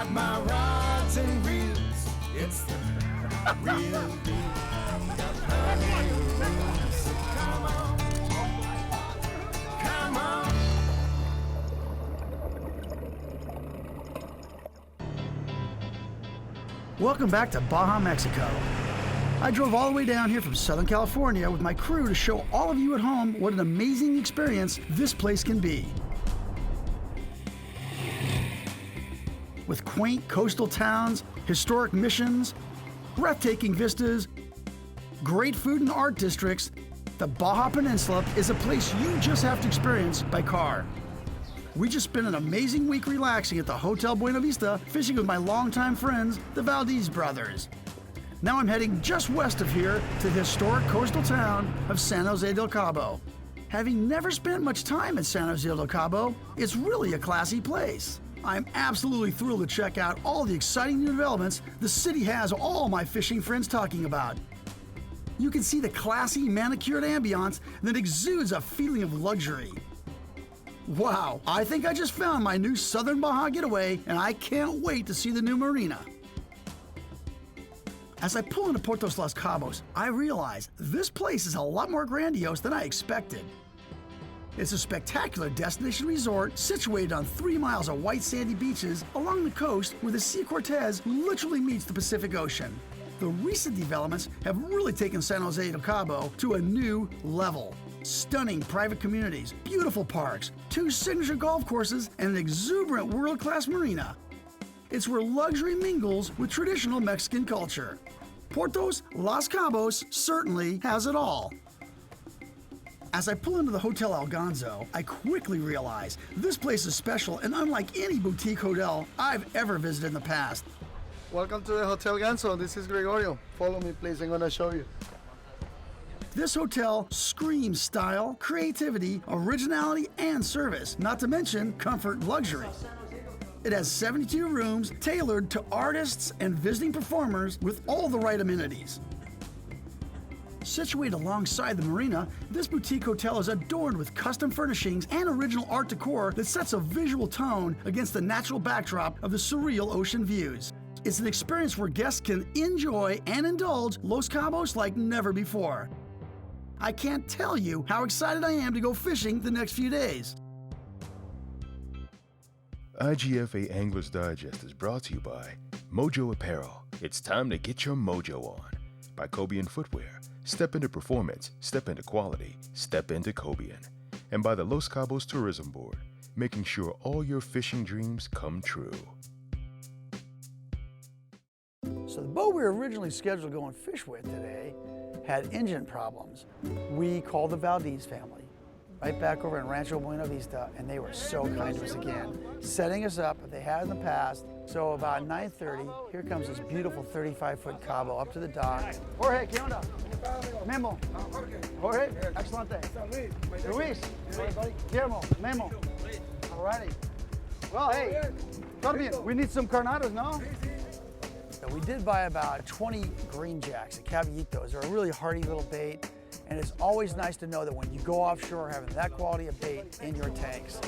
got my rods and reels. It's the real deal. Got plenty of room, so come on. Come on. Welcome back to Baja, Mexico. I drove all the way down here from Southern California with my crew to show all of you at home what an amazing experience this place can be. With quaint coastal towns, historic missions, breathtaking vistas, great food and art districts, the Baja Peninsula is a place you just have to experience by car. We just spent an amazing week relaxing at the Hotel Buena Vista, fishing with my longtime friends, the Valdez brothers. Now I'm heading just west of here to the historic coastal town of San Jose Del Cabo. Having never spent much time in San Jose Del Cabo, it's really a classy place. I'm absolutely thrilled to check out all the exciting new developments the city has all my fishing friends talking about. You can see the classy, manicured ambiance that exudes a feeling of luxury. Wow, I think I just found my new Southern Baja getaway, and I can't wait to see the new marina. As I pull into Puerto Los Cabos, I realize this place is a lot more grandiose than I expected. It's a spectacular destination resort situated on 3 miles of white sandy beaches along the coast where the Sea Cortez literally meets the Pacific Ocean. The recent developments have really taken San Jose Del Cabo to a new level. Stunning private communities, beautiful parks, 2 signature golf courses, and an exuberant world-class marina. It's where luxury mingles with traditional Mexican culture. Puerto Los Cabos certainly has it all. As I pull into the Hotel Algonzo, I quickly realize this place is special and unlike any boutique hotel I've ever visited in the past. Welcome to the Hotel Ganso. This is Gregorio. Follow me, please. I'm going to show you. This hotel screams style, creativity, originality, and service, not to mention comfort and luxury. It has 72 rooms tailored to artists and visiting performers with all the right amenities. Situated alongside the marina, this boutique hotel is adorned with custom furnishings and original art decor that sets a visual tone against the natural backdrop of the surreal ocean views. It's an experience where guests can enjoy and indulge Los Cabos like never before. I can't tell you how excited I am to go fishing the next few days. IGFA Anglers Digest is brought to you by Mojo Apparel. It's time to get your mojo on. By Cobian Footwear. Step into performance, step into quality, step into Cobian. And by the Los Cabos Tourism Board, making sure all your fishing dreams come true. So the boat we were originally scheduled to go and fish with today had engine problems. We called the Valdez family right back over in Rancho Buena Vista, and they were so kind to us again, setting us up as they had in the past. So about 9:30, here comes this beautiful 35-foot Cabo up to the dock. Jorge, ¿qué onda? Memo. Jorge, excelente. Luis, Guillermo, Memo. All righty. Well, hey, Carmen, we need some carnadas, no? We did buy about 20 green jacks, the caballitos. They're a really hardy little bait, and it's always nice to know that when you go offshore having that quality of bait in your tanks.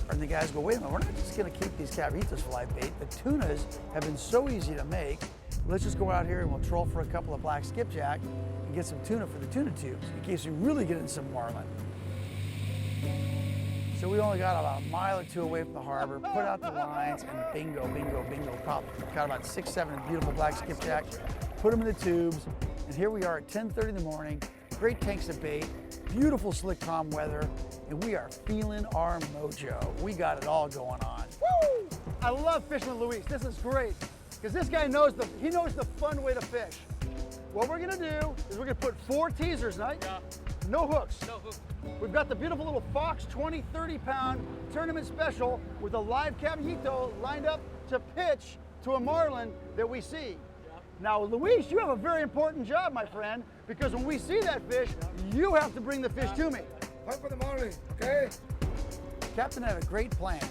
And the guys go, wait a minute, we're not just gonna keep these caballitos for live bait. The tunas have been so easy to make. Let's just go out here and we'll troll for a couple of black skipjack and get some tuna for the tuna tubes in case we really get in some marlin. So we only got about a mile or 2 away from the harbor, put out the lines, and bingo, bingo, bingo, pop. Caught about 6, 7 beautiful black skipjack, put them in the tubes, and here we are at 10:30 in the morning, great tanks of bait, beautiful slick calm weather, and we are feeling our mojo. We got it all going on. Woo! I love fishing with Luis. This is great, because this guy knows the fun way to fish. What we're gonna do is we're gonna put 4 teasers, right? Yeah. No hooks. No hooks. We've got the beautiful little Fox 20, 30-pound tournament special with a live caballito lined up to pitch to a marlin that we see. Yeah. Now, Luis, you have a very important job, my friend, because when we see that fish, you have to bring the fish to me. Hunt for the marlin, okay? Captain had a great plan.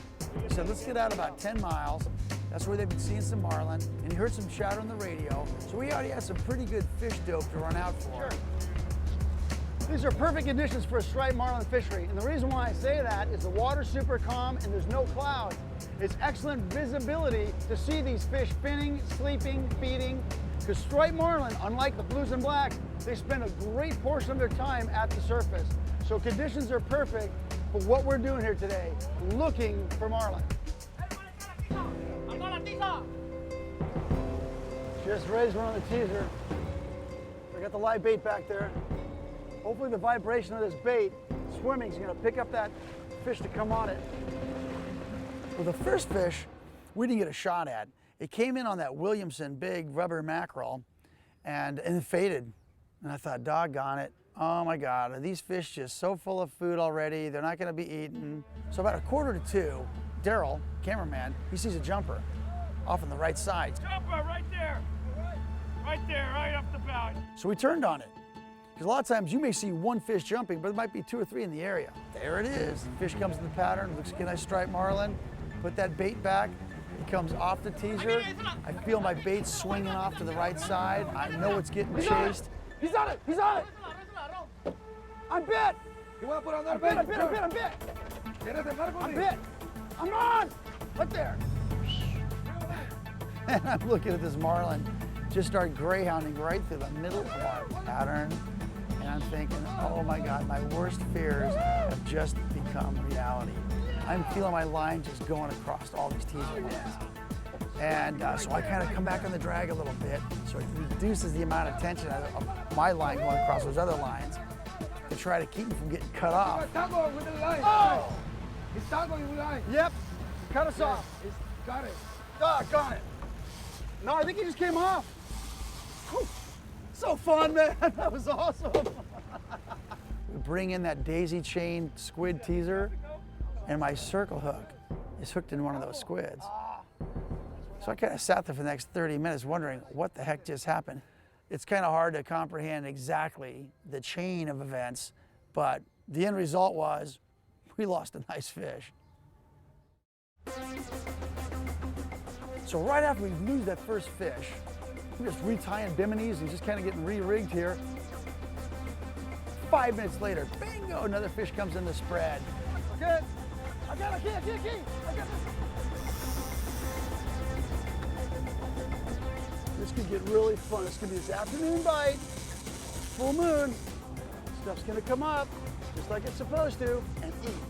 He said, let's get out about 10 miles. That's where they've been seeing some marlin, and he heard some chatter on the radio, so we already had some pretty good fish dope to run out for. Sure. These are perfect conditions for a striped marlin fishery. And the reason why I say that is the water's super calm and there's no clouds. It's excellent visibility to see these fish finning, sleeping, feeding. Because striped marlin, unlike the blues and blacks, they spend a great portion of their time at the surface. So conditions are perfect for what we're doing here today, looking for marlin. Just raised one on the teaser. I got the live bait back there. Hopefully the vibration of this bait swimming is going to pick up that fish to come on it. Well, the first fish we didn't get a shot at. It came in on that Williamson big rubber mackerel and it faded. And I thought, doggone it. Oh my God, are these fish just so full of food already? They're not going to be eaten. So about 1:45, Daryl, cameraman, he sees a jumper off on the right side. Jumper right there. Right there, right up the bow. So we turned on it. Because a lot of times you may see one fish jumping, but there might be 2 or 3 in the area. There it is. The fish comes in the pattern, looks like a nice striped marlin. Put that bait back. It comes off the teaser. I feel my bait swinging off to the right side. I know it's getting chased. He's on it! He's on it! I'm bit! You want to put on that I'm bit! I'm bit! I'm on! Right there. And I'm looking at this marlin just start greyhounding right through the middle of our pattern. And I'm thinking, oh my God, my worst fears have just become reality. I'm feeling my line just going across all these teaser lines. And so I kind of come back on the drag a little bit, so it reduces the amount of tension of my line going across those other lines to try to keep me from getting cut off. Tango with the line. Oh! He's tangoing with the line. Yep, cut us off. He's got it. Got it. No, I think he just came off. Whew. So fun, man. That was awesome. We bring in that daisy chain squid teaser, and my circle hook is hooked in one of those squids. So I kind of sat there for the next 30 minutes wondering what the heck just happened. It's kind of hard to comprehend exactly the chain of events, but the end result was we lost a nice fish. So right after we lose that first fish, we're just retying biminis and just kind of getting re-rigged here. 5 minutes later, bingo, another fish comes in the spread. Okay, I got a key. I got it. This could get really fun. This could be this afternoon bite, full moon. Stuff's gonna come up just like it's supposed to and eat.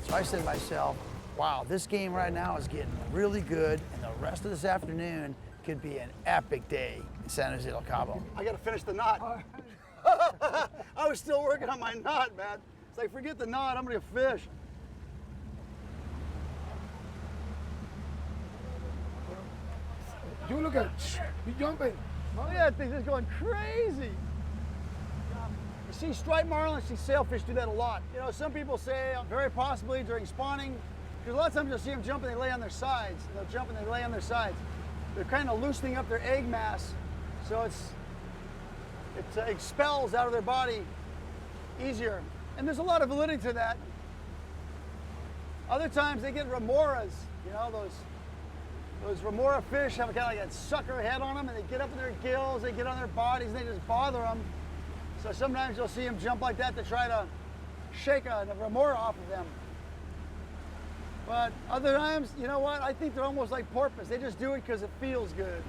So I said to myself, wow, this game right now is getting really good, and the rest of this afternoon could be an epic day in San Jose Del Cabo. I gotta finish the knot. I was still working on my knot, man. It's like, forget the knot, I'm gonna fish. You look at it. He's jumping. Oh yeah, that thing's just going crazy. You see striped marlin, see sailfish do that a lot. You know, some people say very possibly during spawning, because a lot of times you'll see them jump and they lay on their sides. They'll jump and they lay on their sides. They're kind of loosening up their egg mass, so it expels out of their body easier. And there's a lot of validity to that. Other times they get remoras, you know, those remora fish have kind of like a sucker head on them, and they get up in their gills, they get on their bodies, and they just bother them. So sometimes you'll see them jump like that to try to shake a remora off of them. But other times, you know what? I think they're almost like porpoise. They just do it because it feels good.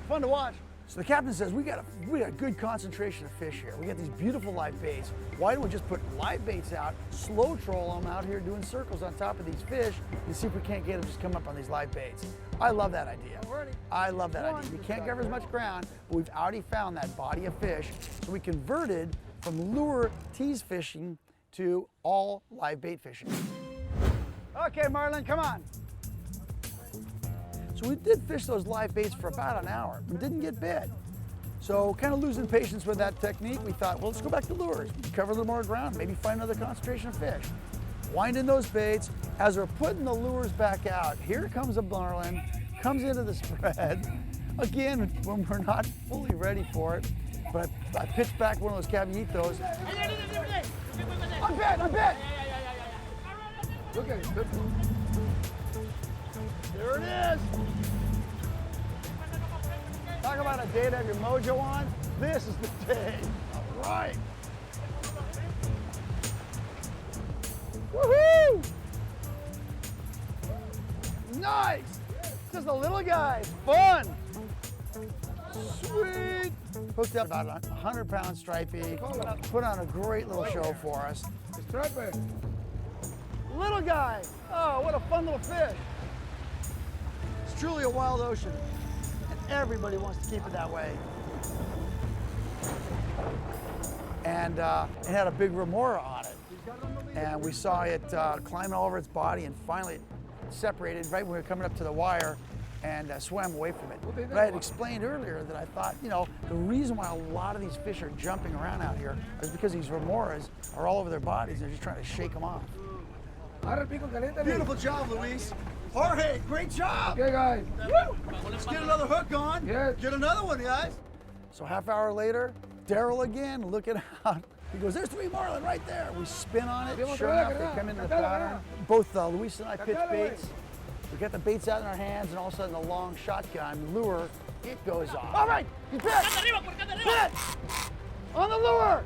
Fun to watch. So the captain says, we got a good concentration of fish here. We got these beautiful live baits. Why don't we just put live baits out, slow troll them out here doing circles on top of these fish and see if we can't get them just come up on these live baits. I love that idea. I love that idea. We can't cover as much ground, but we've already found that body of fish. So we converted from lure tease fishing to all live bait fishing. Okay, Marlin, come on. So we did fish those live baits for about an hour and didn't get bit. So kind of losing patience with that technique, we thought, well, let's go back to lures, cover a little more ground, maybe find another concentration of fish. Winding those baits. As we're putting the lures back out, here comes a marlin, comes into the spread. Again, when we're not fully ready for it, but I pitched back one of those caballitos. I'm bit! Look at it. There it is. Talk about a day to have your mojo on. This is the day. All right. Woohoo! Nice! Just a little guy. Fun! Sweet! Hooked up about a 100-pound stripey. Put on a great little show for us. Striper. Little guy. Oh, what a fun little fish. It's truly a wild ocean, and everybody wants to keep it that way. And it had a big remora on it. And we saw it climbing all over its body, and finally it separated right when we were coming up to the wire and swam away from it. But I had explained earlier that I thought, you know, the reason why a lot of these fish are jumping around out here is because these remoras are all over their bodies, and they're just trying to shake them off. Beautiful job, Luis. Jorge, great job. Okay, guys. Woo! Let's get another hook on. Yes. Get another one, guys. So half hour later, Daryl again, looking out. He goes, there's 3 marlin right there. We spin on it. Sure enough, they come into the pattern. Both Luis and I pitch baits. We got the baits out in our hands, and all of a sudden the long shotgun lure, it goes off. All right, you pitch. Pitch. On the lure.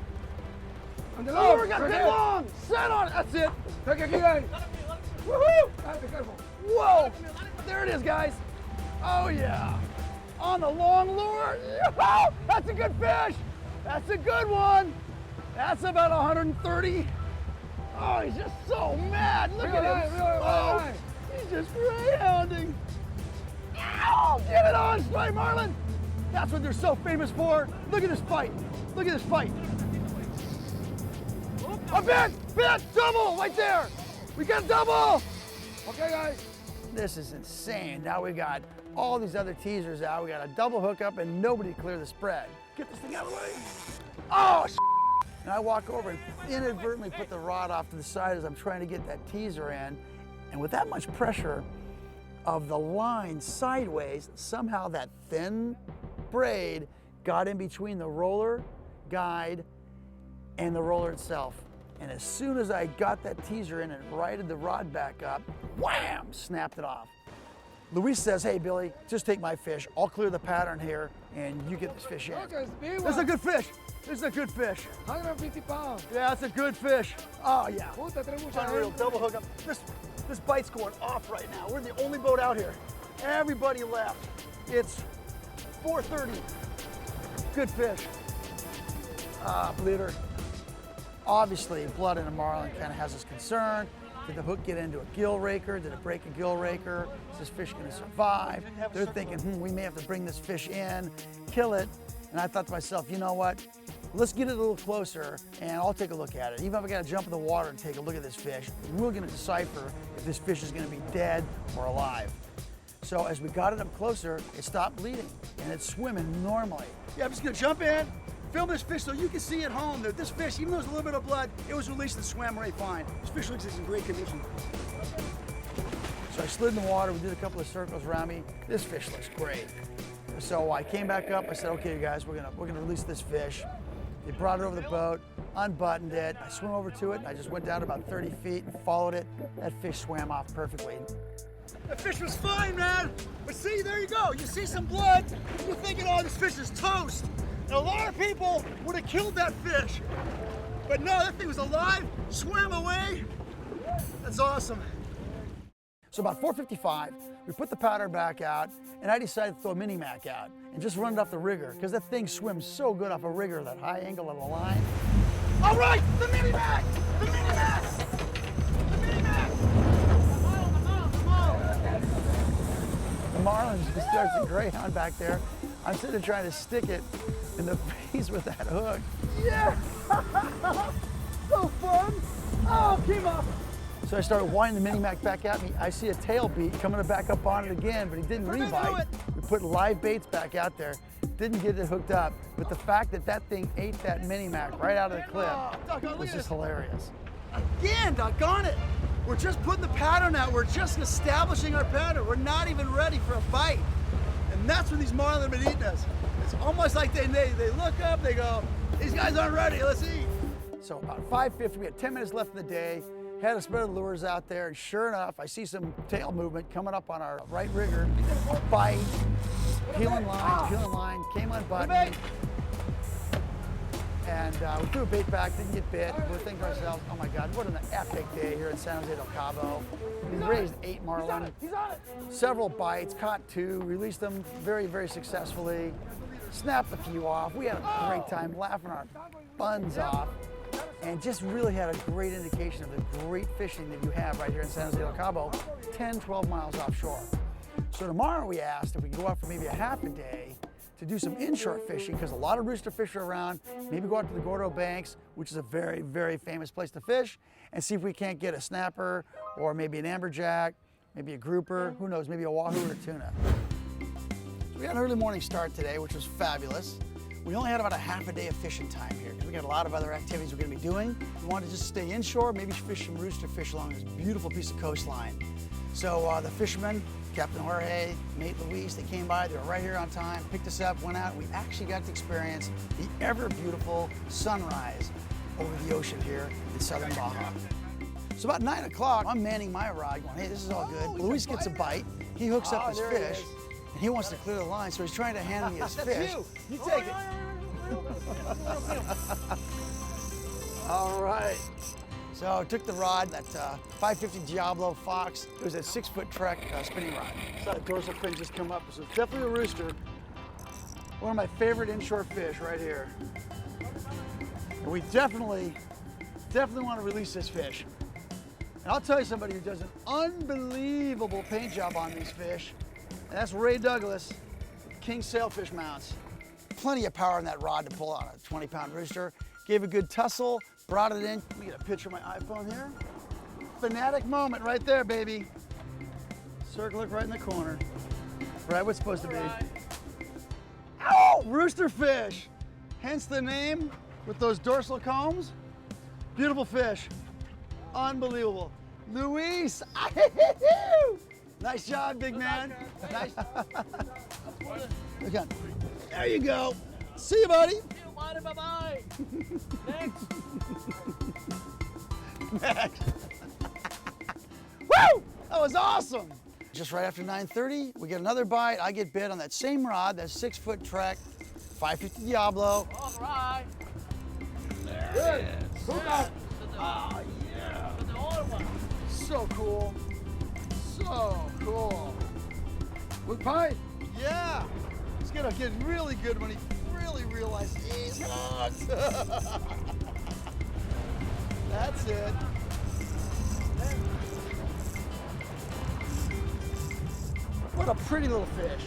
On the Lure got big long. Set on it. That's it. Take it, guys. Woohoo! Be careful. Whoa! There it is, guys. Oh, yeah. On the long lure. Yoo-hoo! That's a good fish. That's a good one. That's about 130. Oh, he's just so mad. Look at him. Oh, he's just greyhounding. Ow! Get it on, Spy Marlin. That's what they're so famous for. Look at this fight. Look at this fight. A bit, double right there. We got a double. Okay, guys. This is insane. Now we got all these other teasers out. We got a double hookup and nobody clear the spread. Get this thing out of the way. Oh, and I walk over and inadvertently put the rod off to the side as I'm trying to get that teaser in. And with that much pressure of the line sideways, somehow that thin braid got in between the roller guide and the roller itself. And as soon as I got that teaser in and righted the rod back up, wham, snapped it off. Luis says, hey, Billy, just take my fish. I'll clear the pattern here, and you get this fish in. Look, it's a big This is a one. good fish. This is a good fish. 150 pounds. Yeah, that's a good fish. Oh, yeah. Puta, trae mucha Unreal, gente. double hookup. This bite's going off right now. We're the only boat out here. Everybody left. It's 4:30. Good fish. Bleeder. Obviously, blood in a marlin kind of has us concerned. Did the hook get into a gill raker? Did it break a gill raker? Is this fish going to survive? They're thinking, we may have to bring this fish in, kill it. And I thought to myself, you know what? Let's get it a little closer and I'll take a look at it. Even if I got to jump in the water and take a look at this fish, we're going to decipher if this fish is going to be dead or alive. So as we got it up closer, it stopped bleeding and it's swimming normally. Yeah, I'm just going to jump in, film this fish so you can see at home that this fish, even though there's a little bit of blood, it was released and swam right fine. This fish looks like it's in great condition. So I slid in the water, we did a couple of circles around me. This fish looks great. So I came back up, I said, okay, you guys, we're gonna release this fish. They brought it over the boat, unbuttoned it. I swam over to it, and I just went down about 30 feet and followed it. That fish swam off perfectly. That fish was fine, man. But see, there you go. You see some blood, you're thinking, oh, this fish is toast. And a lot of people would have killed that fish. But no, that thing was alive, swam away. That's awesome. So about 4:55, we put the pattern back out, and I decided to throw a mini mac out and just run it off the rigger, because that thing swims so good off a rigger, that high angle of the line. All right, the mini mac! The mini mac! The mini mac! The marlin just starts to greyhound back there. I'm sitting there trying to stick it in the face with that hook. Yeah! So fun! Oh, came off! So I started winding the mini mac back at me. I see a tail beat coming back up on it again, but he didn't rebite. We put live baits back out there, didn't get it hooked up. But the fact that that thing ate that mini mac right out of the clip was just hilarious. Again, doggone it. We're just putting the pattern out. We're just establishing our pattern. We're not even ready for a bite. And that's when these marlin have been eating us. It's almost like they look up, they go, these guys aren't ready, let's eat. So about 5:50, we had 10 minutes left in the day. Had a spread of lures out there, and sure enough, I see some tail movement coming up on our right rigger. Bite, peeling line, came unbuttoned. And we threw a bait back, didn't get bit. We're thinking to ourselves, oh my God, what an epic day here in San Jose Del Cabo. We raised 8 marlin, several bites, caught 2, released them very, very successfully, snapped a few off. We had a great time laughing our buns off and just really had a great indication of the great fishing that you have right here in San Jose Del Cabo, 10, 12 miles offshore. So tomorrow we asked if we could go out for maybe a half a day to do some inshore fishing, because a lot of roosterfish are around. Maybe go out to the Gordo Banks, which is a very, very famous place to fish, and see if we can't get a snapper or maybe an amberjack, maybe a grouper, who knows, maybe a wahoo or a tuna. So we got an early morning start today, which was fabulous. We only had about a half a day of fishing time here because we got a lot of other activities we're gonna be doing. We wanted to just stay inshore, maybe fish some roosterfish along this beautiful piece of coastline. So the fishermen, Captain Jorge, mate Luis, they came by, they were right here on time, picked us up, went out, and we actually got to experience the ever beautiful sunrise over the ocean here in southern Baja. So about 9 o'clock, I'm manning my rod going, hey, this is all good. Luis gets a bite, he hooks up his fish, and he wants to clear the line, so he's trying to hand me his fish. You take it. All right. So I took the rod, that 550 Diablo Fox. It was a 6-foot Trek spinning rod. Saw the dorsal fin just come up. So it's definitely a rooster. One of my favorite inshore fish right here. And we definitely want to release this fish. And I'll tell you somebody who does an unbelievable paint job on these fish, and that's Ray Douglas, King Sailfish mounts. Plenty of power in that rod to pull on a 20-pound rooster. Gave a good tussle, brought it in. Let me get a picture of my iPhone here. Fanatic moment right there, baby. Circle it right in the corner. Right what's supposed to be. Ow! Roosterfish! Hence the name with those dorsal combs. Beautiful fish. Unbelievable. Luis! Nice job, big man. Nice. Again. There you go. See you, buddy. Bye-bye. Next. Next. Woo! That was awesome. Just right after 9:30, we get another bite. I get bit on that same rod, that 6-foot Trek, 550 Diablo. All right. Good. Look out. Oh, yeah. The other one. So cool. So cool. Good bite. Yeah. He's gonna get really good when he really realizes he's hooked. That's it. What a pretty little fish.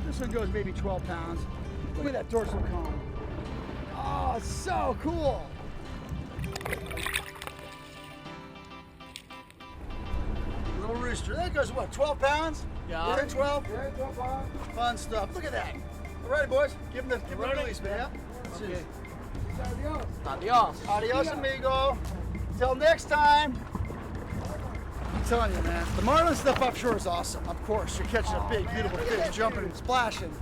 This one goes maybe 12 pounds. Look at that dorsal comb. Oh, so cool. Little rooster. That goes what, 12 pounds? Yeah. 10, 12? Yeah, 12 pounds. Fun stuff. Look at that. All right, boys. Give him the release, man. Okay. Adios. Adios. Adios, amigo. Till next time. I'm telling you, man, the marlin stuff offshore is awesome. Of course, you're catching a big, beautiful fish, jumping and splashing.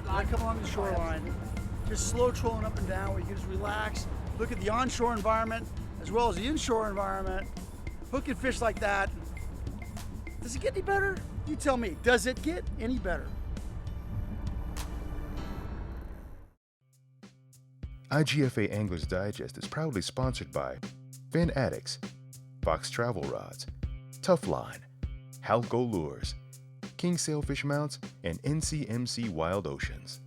I come along the shoreline, just slow trolling up and down where you can just relax, look at the onshore environment as well as the inshore environment, hooking fish like that. Does it get any better? You tell me, does it get any better? IGFA Anglers Digest is proudly sponsored by Fin Addicts, Fox Travel Rods, Tough Line, Halco Lures, King Sailfish Mounts, and NCMC Wild Oceans.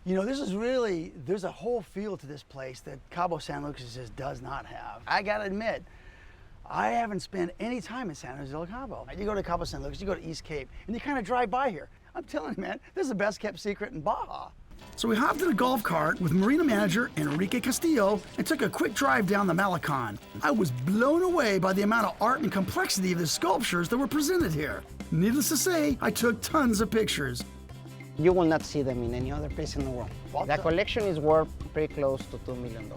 You know, this is really, there's a whole feel to this place that Cabo San Lucas just does not have. I gotta admit, I haven't spent any time in San Jose Del Cabo. You go to Cabo San Lucas, you go to East Cape, and you kind of drive by here. I'm telling you, man, this is the best kept secret in Baja. So we hopped in a golf cart with marina manager Enrique Castillo and took a quick drive down the Malecon. I was blown away by the amount of art and complexity of the sculptures that were presented here. Needless to say, I took tons of pictures. You will not see them in any other place in the world. The collection is worth pretty close to $2 million.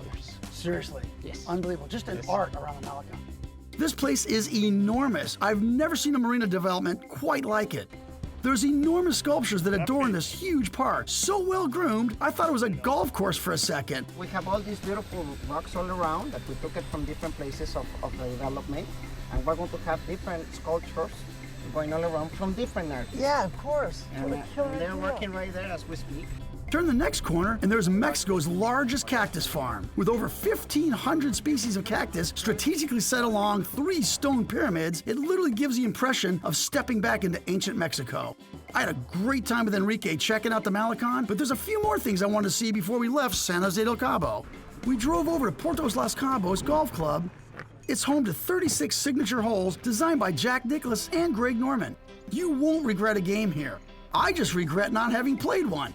Seriously? Yes. Unbelievable. Just an art around the Malecon. This place is enormous. I've never seen a marina development quite like it. There's enormous sculptures that adorn this huge park. So well groomed, I thought it was a golf course for a second. We have all these beautiful rocks all around that we took it from different places of the development. And we're going to have different sculptures going all around from different artists. Yeah, of course. And they're working right there as we speak. Turn the next corner, and there's Mexico's largest cactus farm. With over 1,500 species of cactus strategically set along 3 stone pyramids, it literally gives the impression of stepping back into ancient Mexico. I had a great time with Enrique checking out the Malecon, but there's a few more things I wanted to see before we left San Jose del Cabo. We drove over to Puerto Los Cabos Golf Club. It's home to 36 signature holes designed by Jack Nicklaus and Greg Norman. You won't regret a game here. I just regret not having played one.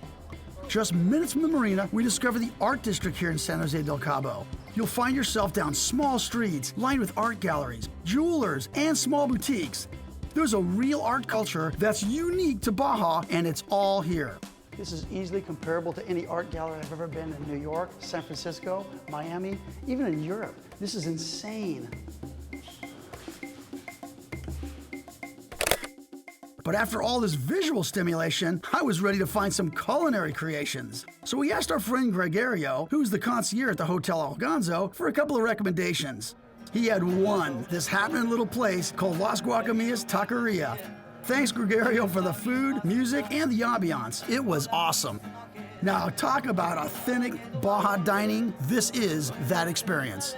Just minutes from the marina, we discover the art district here in San Jose del Cabo. You'll find yourself down small streets lined with art galleries, jewelers, and small boutiques. There's a real art culture that's unique to Baja, and it's all here. This is easily comparable to any art gallery I've ever been in New York, San Francisco, Miami, even in Europe. This is insane. But after all this visual stimulation, I was ready to find some culinary creations. So we asked our friend Gregorio, who's the concierge at the Hotel Algonzo, for a couple of recommendations. He had one, this happening little place called Las Guacamillas Taqueria. Thanks, Gregorio, for the food, music, and the ambiance. It was awesome. Now, talk about authentic Baja dining. This is that experience.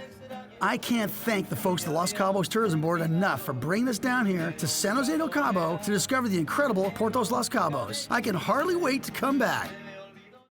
I can't thank the folks at the Los Cabos Tourism Board enough for bringing us down here to San Jose del Cabo to discover the incredible Puerto Los Cabos. I can hardly wait to come back.